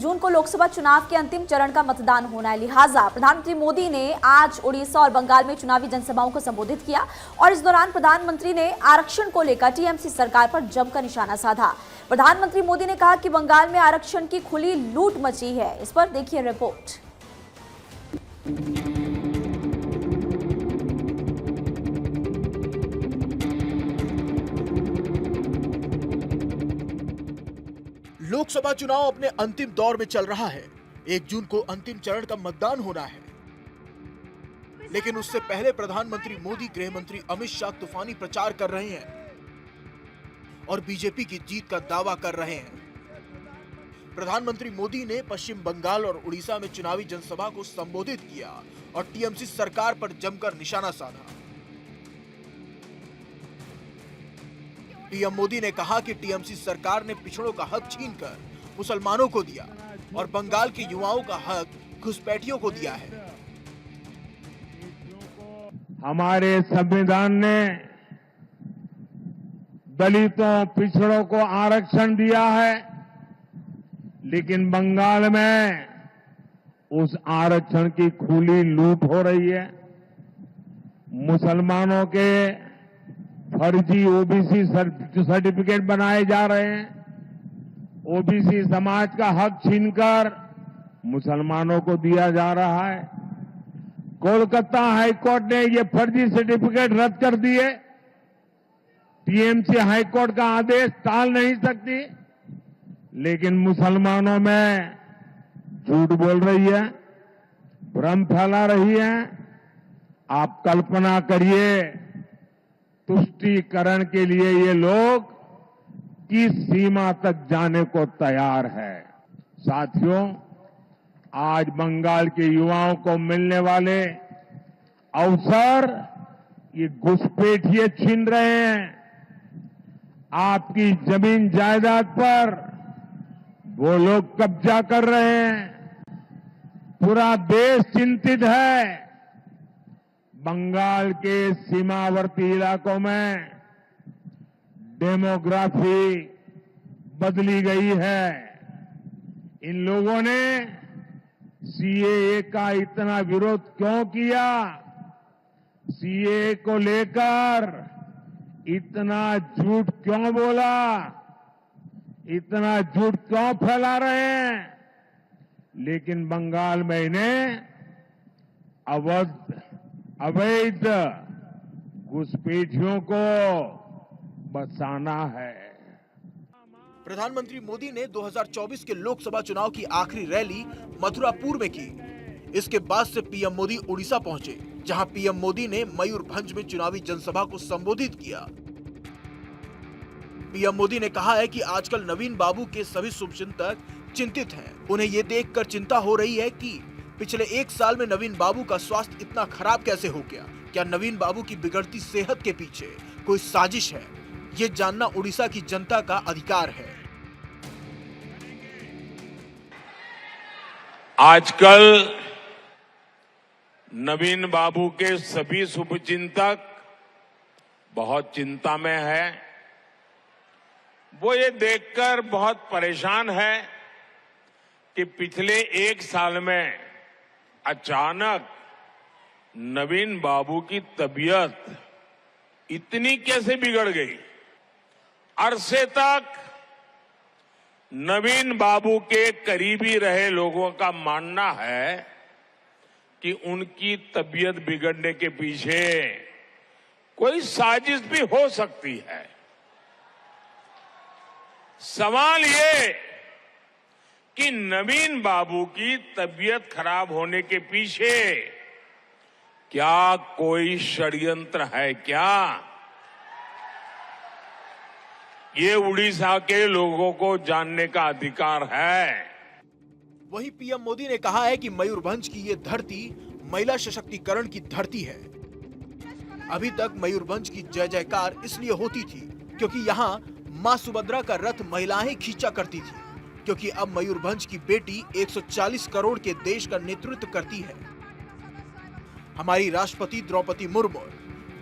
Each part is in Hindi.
जून को लोकसभा चुनाव के अंतिम चरण का मतदान होना है, लिहाजा प्रधानमंत्री मोदी ने आज उड़ीसा और बंगाल में चुनावी जनसभाओं को संबोधित किया और इस दौरान प्रधानमंत्री ने आरक्षण को लेकर टीएमसी सरकार पर जमकर निशाना साधा। प्रधानमंत्री मोदी ने कहा कि बंगाल में आरक्षण की खुली लूट मची है। इस पर देखिए रिपोर्ट। लोकसभा चुनाव अपने अंतिम दौर में चल रहा है। 1 जून को अंतिम चरण का मतदान होना है, लेकिन उससे पहले प्रधानमंत्री मोदी गृह मंत्री अमित शाह तूफानी प्रचार कर रहे हैं और बीजेपी की जीत का दावा कर रहे हैं। प्रधानमंत्री मोदी ने पश्चिम बंगाल और उड़ीसा में चुनावी जनसभा को संबोधित किया और टीएमसी सरकार पर जमकर निशाना साधा। पीएम मोदी ने कहा कि टीएमसी सरकार ने पिछड़ों का हक छीनकर मुसलमानों को दिया और बंगाल के युवाओं का हक घुसपैठियों को दिया है। हमारे संविधान ने दलितों, पिछड़ों को आरक्षण दिया है, लेकिन बंगाल में उस आरक्षण की खुली लूट हो रही है। मुसलमानों के फर्जी ओबीसी सर्टिफिकेट बनाए जा रहे हैं। ओबीसी समाज का हक छीनकर मुसलमानों को दिया जा रहा है। कोलकाता हाईकोर्ट ने ये फर्जी सर्टिफिकेट रद्द कर दिए। टीएमसी हाईकोर्ट का आदेश टाल नहीं सकती, लेकिन मुसलमानों में झूठ बोल रही है, भ्रम फैला रही है। आप कल्पना करिए, तुष्टीकरण के लिए ये लोग किस सीमा तक जाने को तैयार है। साथियों, आज बंगाल के युवाओं को मिलने वाले अवसर ये घुसपैठिए छीन रहे हैं। आपकी जमीन जायदाद पर वो लोग कब्जा कर रहे हैं। पूरा देश चिंतित है। बंगाल के सीमावर्ती इलाकों में डेमोग्राफी बदली गई है। इन लोगों ने सीएए का इतना विरोध क्यों किया? सीएए को लेकर इतना झूठ क्यों बोला? इतना झूठ क्यों फैला रहे हैं? लेकिन बंगाल में इन्हें अवैध घुसपैठियों को बचाना है। प्रधानमंत्री मोदी ने 2024 के लोकसभा चुनाव की आखिरी रैली मथुरापुर में की। इसके बाद से पीएम मोदी उड़ीसा पहुंचे, जहां पीएम मोदी ने मयूरभंज में चुनावी जनसभा को संबोधित किया। पीएम मोदी ने कहा है कि आजकल नवीन बाबू के सभी शुभचिंतक चिंतित हैं। उन्हें ये देखकर चिंता हो रही है कि पिछले 1 साल में नवीन बाबू का स्वास्थ्य इतना खराब कैसे हो गया। क्या नवीन बाबू की बिगड़ती सेहत के पीछे कोई साजिश है? ये जानना उड़ीसा की जनता का अधिकार है। आजकल नवीन बाबू के सभी शुभचिंतक बहुत चिंता में है। वो ये देखकर बहुत परेशान है कि पिछले 1 साल में अचानक नवीन बाबू की तबीयत इतनी कैसे बिगड़ गई। अरसे तक नवीन बाबू के करीबी रहे लोगों का मानना है कि उनकी तबीयत बिगड़ने के पीछे कोई साजिश भी हो सकती है। सवाल ये कि नवीन बाबू की तबीयत खराब होने के पीछे क्या कोई षड्यंत्र है क्या? ये उड़ीसा के लोगों को जानने का अधिकार है। वहीं पीएम मोदी ने कहा है कि मयूरभंज की ये धरती महिला सशक्तिकरण की धरती है। अभी तक मयूरभंज की जय जयकार इसलिए होती थी क्योंकि यहाँ मां सुभद्रा का रथ महिलाएं खींचा करती थी, क्योंकि अब मयूरभंज की बेटी 140 करोड़ के देश का नेतृत्व करती है। हमारी राष्ट्रपति द्रौपदी मुर्मू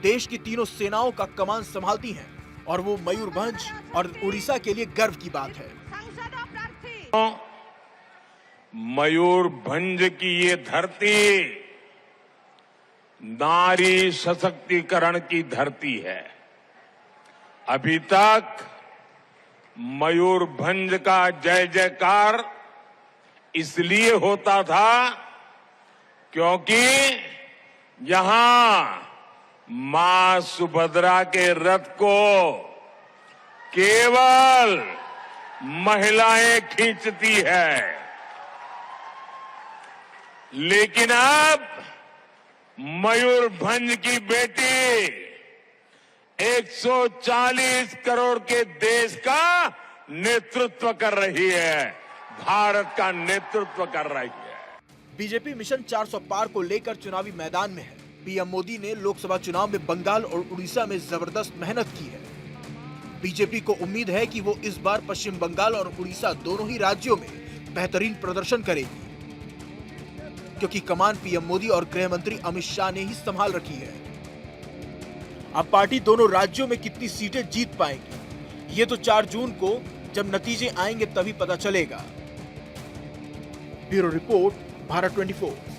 देश की तीनों सेनाओं का कमान संभालती हैं और वो मयूरभंज और उड़ीसा के लिए गर्व की बात है। मयूरभंज की ये धरती नारी सशक्तिकरण की धरती है। अभी तक मयूरभंज का जय जयकार इसलिए होता था क्योंकि यहां मां सुभद्रा के रथ को केवल महिलाएं खींचती है। लेकिन अब मयूरभंज की बेटी 140 करोड़ के देश का नेतृत्व कर रही है, भारत का नेतृत्व कर रही है। बीजेपी मिशन 400 पार को लेकर चुनावी मैदान में है। पीएम मोदी ने लोकसभा चुनाव में बंगाल और उड़ीसा में जबरदस्त मेहनत की है। बीजेपी को उम्मीद है कि वो इस बार पश्चिम बंगाल और उड़ीसा दोनों ही राज्यों में बेहतरीन प्रदर्शन करेगी, क्योंकि कमान पीएम मोदी और गृह मंत्री अमित शाह ने ही संभाल रखी है। अब पार्टी दोनों राज्यों में कितनी सीटें जीत पाएगी, ये तो 4 जून को जब नतीजे आएंगे तभी पता चलेगा। Bureau report, Bharat 24।